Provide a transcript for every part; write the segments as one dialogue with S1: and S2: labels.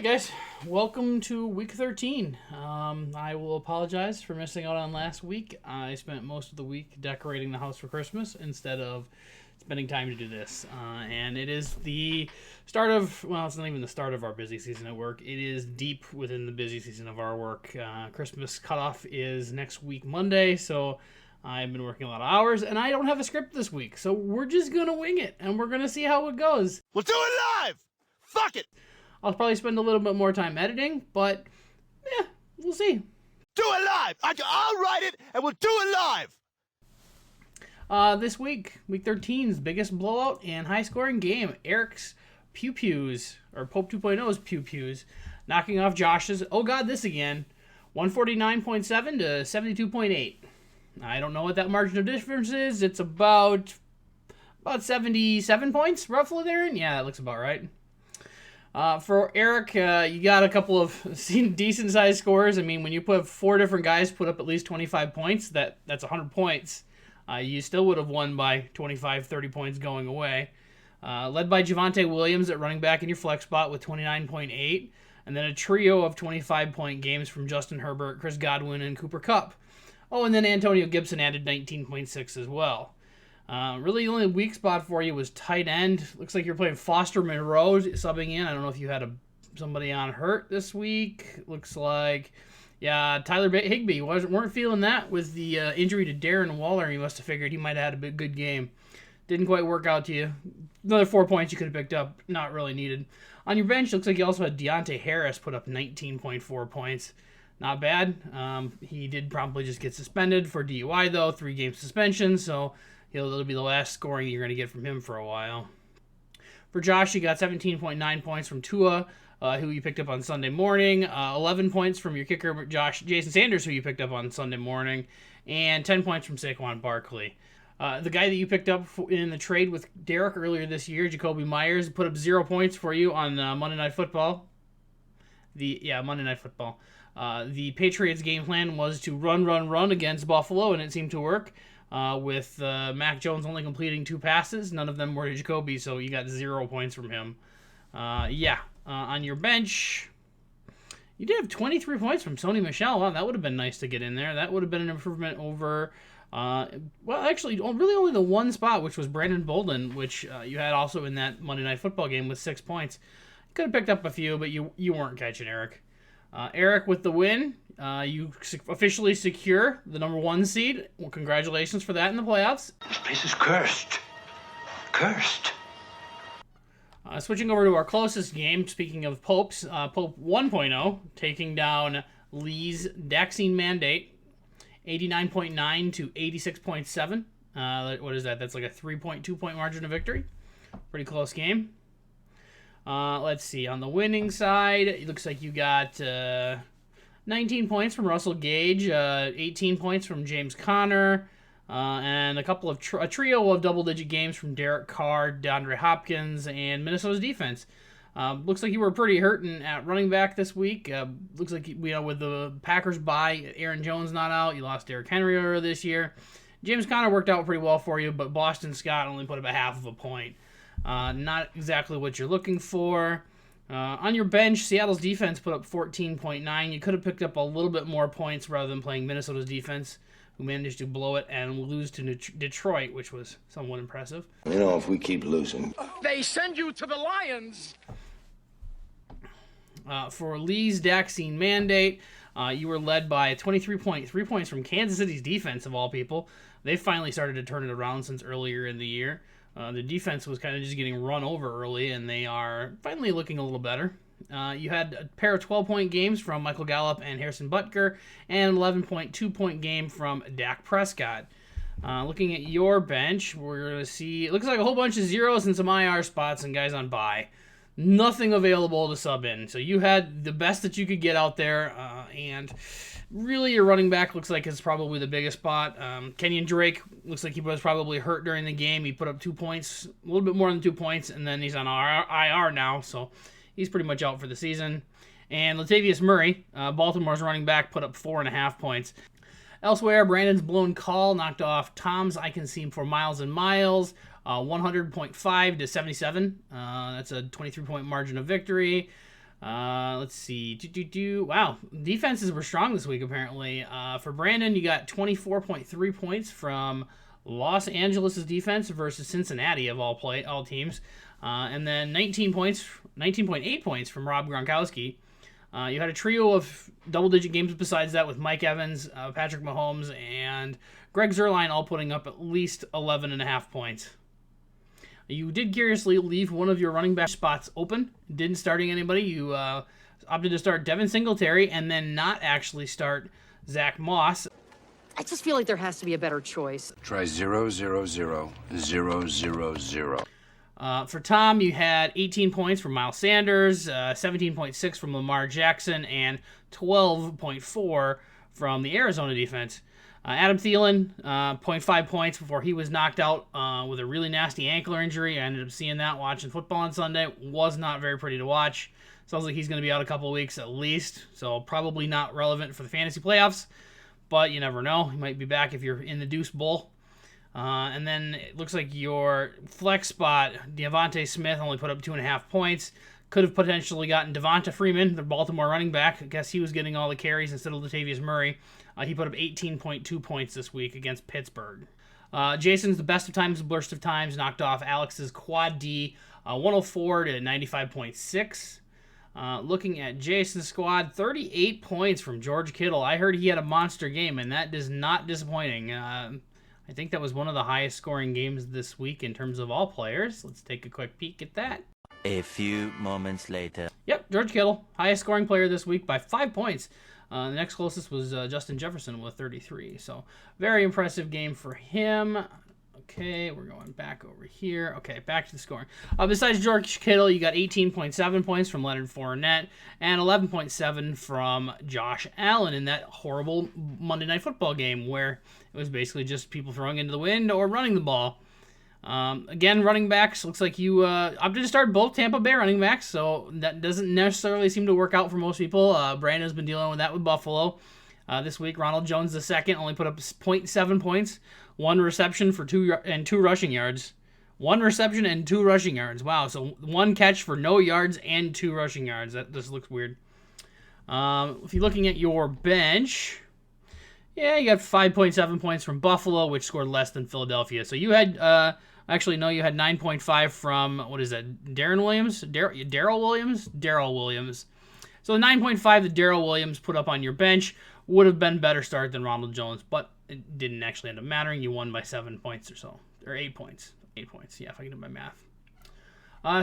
S1: guys, welcome to week 13. I will apologize for missing out on last week. I spent most of the week decorating the house for Christmas instead of spending time to do this. And it is the start of, well, it's not even the start of our busy season at work. It is deep within the busy season of our work. Christmas cutoff is next week, Monday, so I've been working a lot of hours, and I don't have a script this week. So we're just going to wing it, and we're going to see how it goes.
S2: We'll do it live! Fuck it!
S1: I'll probably spend a little bit more time editing, but yeah, we'll see.
S2: Do it live! I'll write it, and we'll do it live!
S1: This week, week 13's biggest blowout and high-scoring game. Eric's pews, or Pope 2.0's pews, knocking off Josh's, oh god, this again, 149.7 to 72.8. I don't know what that margin of difference is. It's about 77 points, roughly there. Yeah, that looks about right. For Eric, you got a couple of decent-sized scores. I mean, when you put four different guys put up at least 25 points, that's 100 points. You still would have won by 25, 30 points going away. Led by Javonte Williams at running back in your flex spot with 29.8, and then a trio of 25-point games from Justin Herbert, Chris Godwin, and Cooper Kupp. Oh, and then Antonio Gibson added 19.6 as well. Really, the only weak spot for you was tight end. Looks like you're playing Foster Monroe subbing in. I don't know if you had somebody on hurt this week. Looks like, yeah, Tyler Higbee weren't feeling that with the injury to Darren Waller. You must have figured he might have had a good game. Didn't quite work out to you. Another 4 points you could have picked up. Not really needed. On your bench, looks like you also had Deontay Harris put up 19.4 points. Not bad. He did probably just get suspended for DUI, though. 3-game suspension, so it'll be the last scoring you're going to get from him for a while. For Josh, you got 17.9 points from Tua, who you picked up on Sunday morning. 11 points from your kicker, Jason Sanders, who you picked up on Sunday morning. And 10 points from Saquon Barkley. The guy that you picked up in the trade with Derek earlier this year, Jacoby Myers, put up 0 points for you on Monday Night Football. Monday Night Football. The Patriots' game plan was to run against Buffalo, and it seemed to work. With Mac Jones only completing 2 passes. None of them were to Jacoby, so you got 0 points from him. On your bench, you did have 23 points from Sony Michel. Wow, that would have been nice to get in there. That would have been an improvement over, really only the one spot, which was Brandon Bolden, which you had also in that Monday Night Football game with 6 points. You could have picked up a few, but you weren't catching Eric. Eric with the win. You officially secure the number 1 seed. Well, congratulations for that in the playoffs.
S3: This place is cursed. Cursed.
S1: Switching over to our closest game, speaking of Popes, Pope 1.0, taking down Lee's Daxine Mandate, 89.9 to 86.7. What is that? That's like a 3.2-point margin of victory. Pretty close game. Let's see. On the winning side, it looks like you got 19 points from Russell Gage, 18 points from James Conner, and a trio of double-digit games from Derek Carr, DeAndre Hopkins, and Minnesota's defense. Looks like you were pretty hurting at running back this week. Looks like with the Packers bye, Aaron Jones not out, you lost Derrick Henry earlier this year. James Conner worked out pretty well for you, but Boston Scott only put up a half of a point. Not exactly what you're looking for. On your bench, Seattle's defense put up 14.9. You could have picked up a little bit more points rather than playing Minnesota's defense, who managed to blow it and lose to Detroit, which was somewhat impressive.
S3: You know, if we keep losing,
S2: They send you to the Lions!
S1: For Lee's Daxine Mandate, you were led by 23.3 points from Kansas City's defense, of all people. They finally started to turn it around since earlier in the year. The defense was kind of just getting run over early, and they are finally looking a little better. You had a pair of 12-point games from Michael Gallup and Harrison Butker, and an 11.2-point game from Dak Prescott. Looking at your bench, we're going to see, it looks like a whole bunch of zeros and some IR spots and guys on bye. Nothing available to sub in. So you had the best that you could get out there, and really your running back looks like it's probably the biggest spot. Kenyon Drake looks like he was probably hurt during the game. He put up 2 points, a little bit more than 2 points, and then he's on IR now, so he's pretty much out for the season. And Latavius Murray, Baltimore's running back, put up 4.5 points. Elsewhere, Brandon's blown call knocked off Tom's I Can See Him for Miles and Miles, 100.5 to 77. That's a 23-point margin of victory. Let's see. Wow, defenses were strong this week apparently. For Brandon, you got 24.3 points from Los Angeles' defense versus Cincinnati of all teams, and then 19.8 points from Rob Gronkowski. You had a trio of double-digit games besides that with Mike Evans, Patrick Mahomes, and Greg Zuerlein all putting up at least 11.5 points. You did curiously leave one of your running back spots open, didn't starting anybody. You opted to start Devin Singletary and then not actually start Zach Moss.
S4: I just feel like there has to be a better choice.
S5: Try 0, 0, 0, 0, 0, 0.
S1: For Tom, you had 18 points from Miles Sanders, 17.6 from Lamar Jackson, and 12.4 from the Arizona defense. Adam Thielen, 0.5 points before he was knocked out with a really nasty ankle injury. I ended up seeing that watching football on Sunday. Was not very pretty to watch. Sounds like he's going to be out a couple of weeks at least, so probably not relevant for the fantasy playoffs, but you never know. He might be back if you're in the Deuce Bowl. And then it looks like your flex spot, Devontae Smith, only put up 2.5 points. Could have potentially gotten Devonta Freeman, the Baltimore running back. I guess he was getting all the carries instead of Latavius Murray. He put up 18.2 points this week against Pittsburgh. Jason's the best of times, worst of times, knocked off Alex's quad D, 104 to 95.6. Looking at Jason's squad, 38 points from George Kittle. I heard he had a monster game, and that is not disappointing. I think that was one of the highest scoring games this week in terms of all players. Let's take a quick peek at that.
S6: A few moments later.
S1: Yep, George Kittle, highest scoring player this week by 5 points. The next closest was Justin Jefferson with 33. So very impressive game for him. Okay, we're going back over here. Okay, back to the scoring. Besides George Kittle, you got 18.7 points from Leonard Fournette and 11.7 from Josh Allen in that horrible Monday Night Football game where it was basically just people throwing into the wind or running the ball. Again, running backs, looks like you opted to start both Tampa Bay running backs, so that doesn't necessarily seem to work out for most people. Brandon's been dealing with that with Buffalo. This week, Ronald Jones II only put up 0.7 points, 1 reception for 2 rushing yards. 1 reception and 2 rushing yards. Wow, so 1 catch for no yards and 2 rushing yards. That just looks weird. If you're looking at your bench, yeah, you got 5.7 points from Buffalo, which scored less than Philadelphia. So you had, actually, no, you had 9.5 from, what is that, Darrell Williams? Darrell Williams. So the 9.5 that Darrell Williams put up on your bench would have been better start than Ronald Jones, but it didn't actually end up mattering. You won by 7 points or so, or 8 points. 8 points, yeah, if I can do my math.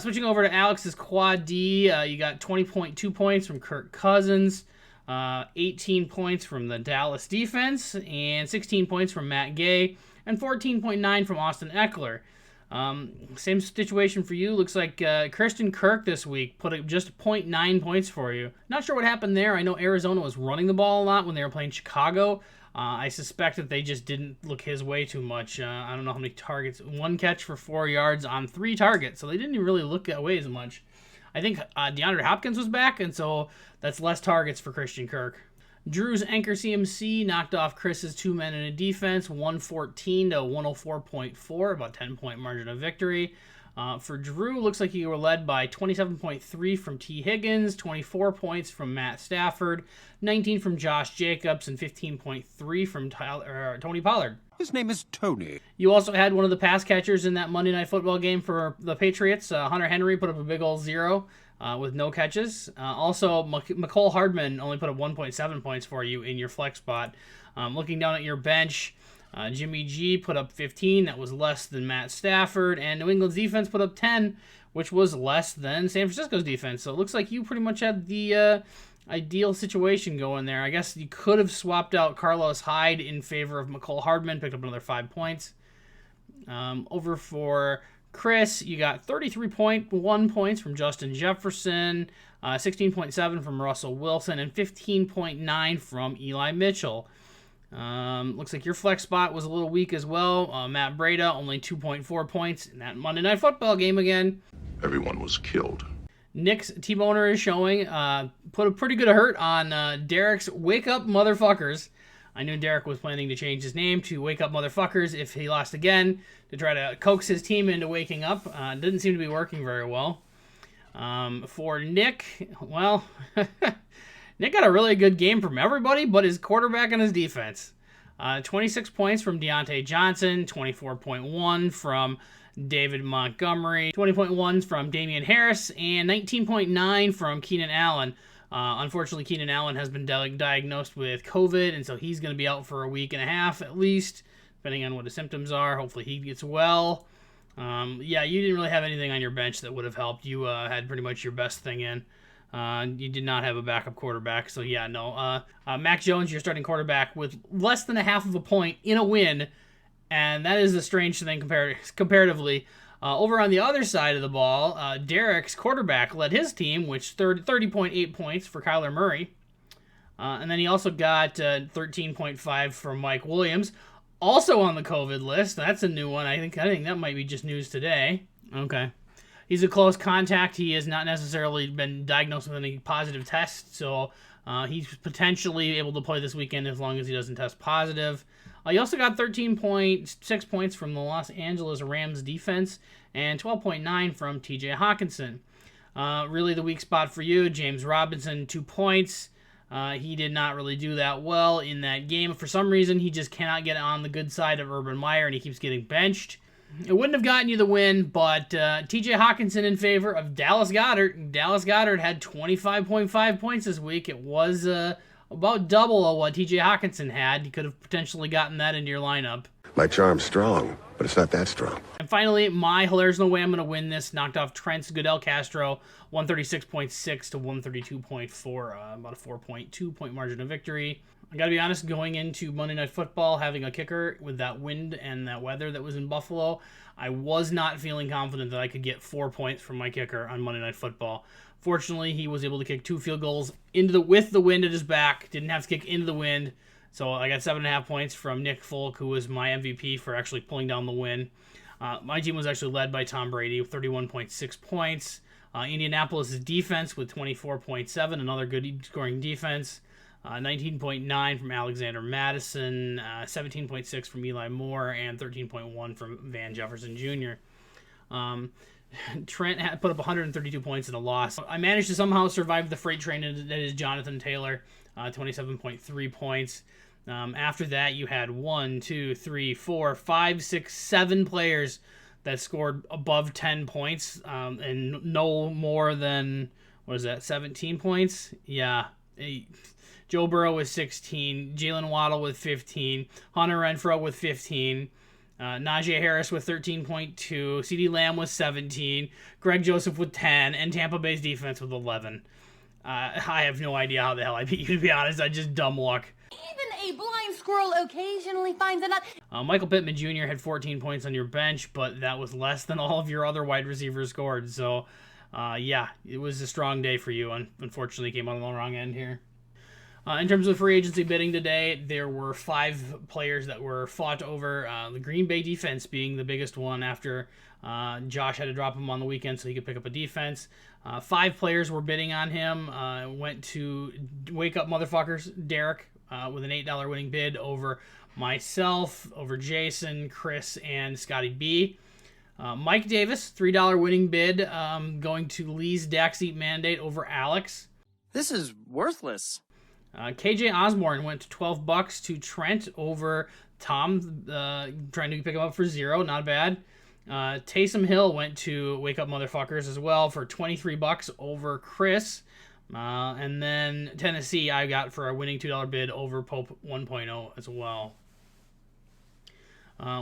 S1: Switching over to Alex's quad D, you got 20.2 points from Kirk Cousins, 18 points from the Dallas defense, and 16 points from Matt Gay, and 14.9 from Austin Eckler. Same situation for you. Looks like Christian Kirk this week put up just 0.9 points for you. Not sure what happened there. I know Arizona was running the ball a lot when they were playing Chicago. I suspect that they just didn't look his way too much. I don't know how many targets. 1 catch for 4 yards on 3 targets, so they didn't even really look that way as much. I think DeAndre Hopkins was back, and so that's less targets for Christian Kirk. Drew's Anchor CMC knocked off Chris's 2 men in a defense, 114 to 104.4, about 10-point margin of victory. For Drew, looks like you were led by 27.3 from T. Higgins, 24 points from Matt Stafford, 19 from Josh Jacobs, and 15.3 from Tony Pollard.
S5: His name is Tony.
S1: You also had one of the pass catchers in that Monday Night Football game for the Patriots. Hunter Henry put up a big old 0 with no catches. Also, McCole Hardman only put up 1.7 points for you in your flex spot. Looking down at your bench, Jimmy G put up 15. That was less than Matt Stafford. And New England's defense put up 10, which was less than San Francisco's defense. So it looks like you pretty much had the ideal situation going there. I guess you could have swapped out Carlos Hyde in favor of McCole Hardman, picked up another 5 points. Over for Chris, you got 33.1 points from Justin Jefferson, 16.7 from Russell Wilson, and 15.9 from Eli Mitchell. Looks like your flex spot was a little weak as well. Matt Breida, only 2.4 points in that Monday Night Football game again.
S7: Everyone was killed.
S1: Nick's T-Boner is showing. Put a pretty good hurt on Derek's Wake Up Motherfuckers. I knew Derek was planning to change his name to Wake Up Motherfuckers if he lost again to try to coax his team into waking up. Didn't seem to be working very well. For Nick, well, Nick got a really good game from everybody but his quarterback and his defense. 26 points from Deontay Johnson, 24.1 from David Montgomery, 20.1 from Damian Harris, and 19.9 from Keenan Allen. Unfortunately, Keenan Allen has been diagnosed with COVID, and so he's going to be out for a week and a half at least, depending on what his symptoms are. Hopefully he gets well. Yeah, you didn't really have anything on your bench that would have helped. You had pretty much your best thing in. You did not have a backup quarterback, so yeah, no. Mac Jones, your starting quarterback, with less than a half of a point in a win, and that is a strange thing comparatively. Over on the other side of the ball, Derek's quarterback led his team, which 30.8 points for Kyler Murray. And then he also got 13.5 from Mike Williams, also on the COVID list. That's a new one. I think that might be just news today. Okay. He's a close contact. He has not necessarily been diagnosed with any positive tests, so he's potentially able to play this weekend as long as he doesn't test positive. He also got 13.6 points from the Los Angeles Rams defense and 12.9 from TJ Hawkinson. Really the weak spot for you, James Robinson, 2 points. He did not really do that well in that game. For some reason, he just cannot get on the good side of Urban Meyer, and he keeps getting benched. It wouldn't have gotten you the win, but TJ Hawkinson in favor of Dallas Goedert. Dallas Goedert had 25.5 points this week. It was about double of what TJ Hawkinson had. You could have potentially gotten that into your lineup.
S7: My charm's strong, but it's not that strong.
S1: And finally, my Hilaire's no way I'm going to win this. Knocked off Trent's Goodell Castro, 136.6 to 132.4, about a 4.2 point margin of victory. I got to be honest, going into Monday Night Football, having a kicker with that wind and that weather that was in Buffalo, I was not feeling confident that I could get 4 points from my kicker on Monday Night Football. Fortunately, he was able to kick 2 field goals with the wind at his back. Didn't have to kick into the wind. So I got 7.5 points from Nick Folk, who was my MVP for actually pulling down the win. My team was actually led by Tom Brady with 31.6 points. Indianapolis' defense with 24.7, another good scoring defense. 19.9 from Alexander Madison, 17.6 from Eli Moore, and 13.1 from Van Jefferson Jr. Trent put up 132 points in a loss. I managed to somehow survive the freight train that is Jonathan Taylor, 27.3 points. After that, you had 1, 2, 3, 4, 5, 6, 7 players that scored above 10 points, and no more than, 17 points? Yeah. Joe Burrow with 16, Jalen Waddle with 15, Hunter Renfrow with 15, Najee Harris with 13.2, CeeDee Lamb with 17, Greg Joseph with 10, and Tampa Bay's defense with 11. I have no idea how the hell I beat you, to be honest. I just dumb luck.
S8: Even a blind squirrel occasionally finds a nut.
S1: Michael Pittman Jr. had 14 points on your bench, but that was less than all of your other wide receivers scored. So, yeah, it was a strong day for you. Unfortunately, came out on the wrong end here. In terms of free agency bidding today, there were 5 players that were fought over, the Green Bay defense being the biggest one after Josh had to drop him on the weekend so he could pick up a defense. 5 players were bidding on him. Went to Wake Up Motherfuckers, Derek, with an $8 winning bid over myself, over Jason, Chris, and Scotty B. Mike Davis, $3 winning bid, going to Lee's Daxeat Mandate over Alex.
S9: This is worthless.
S1: KJ Osborne went to $12 to Trent over Tom, trying to pick him up for 0. Not bad. Taysom Hill went to Wake Up Motherfuckers as well for $23 over Chris. And then Tennessee I got for a winning $2 bid over Pope 1.0 as well.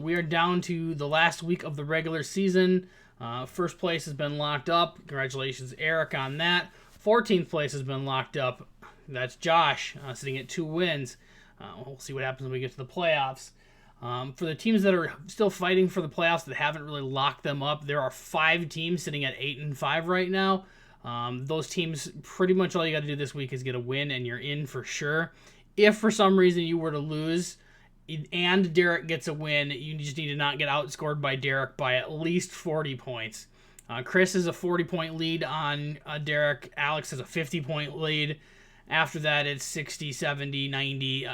S1: We are down to the last week of the regular season. First place has been locked up. Congratulations, Eric, on that. 14th place has been locked up. That's Josh, sitting at 2 wins. We'll see what happens when we get to the playoffs. For the teams that are still fighting for the playoffs that haven't really locked them up, there are 5 teams sitting at 8-5 right now. Those teams, pretty much all you got to do this week is get a win, and you're in for sure. If for some reason you were to lose and Derek gets a win, you just need to not get outscored by Derek by at least 40 points. Chris has a 40-point lead on Derek. Alex has a 50-point lead. After that, it's 60, 70, 90.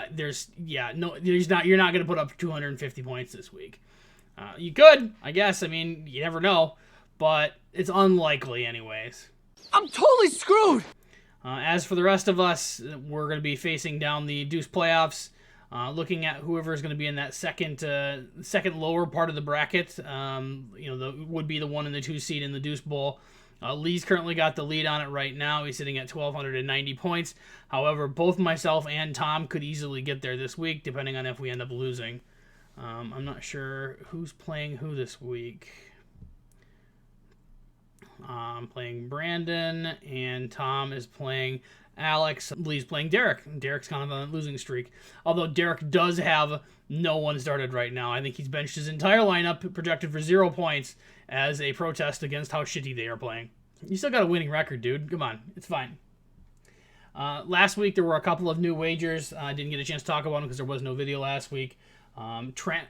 S1: You're not going to put up 250 points this week. You could, I guess. I mean, you never know, but it's unlikely anyways.
S9: I'm totally screwed!
S1: As for the rest of us, we're going to be facing down the Deuce playoffs, looking at whoever is going to be in that second lower part of the bracket. Would be the 1 and the 2 seed in the Deuce Bowl. Lee's currently got the lead on it right now. He's sitting at 1,290 points. However, both myself and Tom could easily get there this week, depending on if we end up losing. I'm not sure who's playing who this week. I'm playing Brandon, and Tom is playing Alex. Lee's playing Derek. Derek's kind of on a losing streak. Although Derek does have no one started right now. I think he's benched his entire lineup, projected for 0 points, as a protest against how shitty they are playing. You still got a winning record, dude. Come on. It's fine. Last week, there were a couple of new wagers. I didn't get a chance to talk about them because there was no video last week. Trent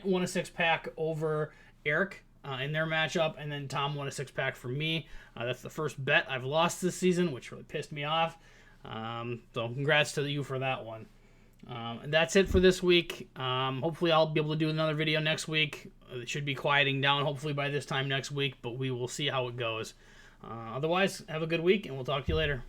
S1: won a 6-pack over Eric in their matchup, and then Tom won a 6-pack for me. That's the first bet I've lost this season, which really pissed me off. So congrats to you for that one. And that's it for this week. Hopefully I'll be able to do another video next week. It should be quieting down hopefully by this time next week, but we will see how it goes. Otherwise, have a good week, and we'll talk to you later.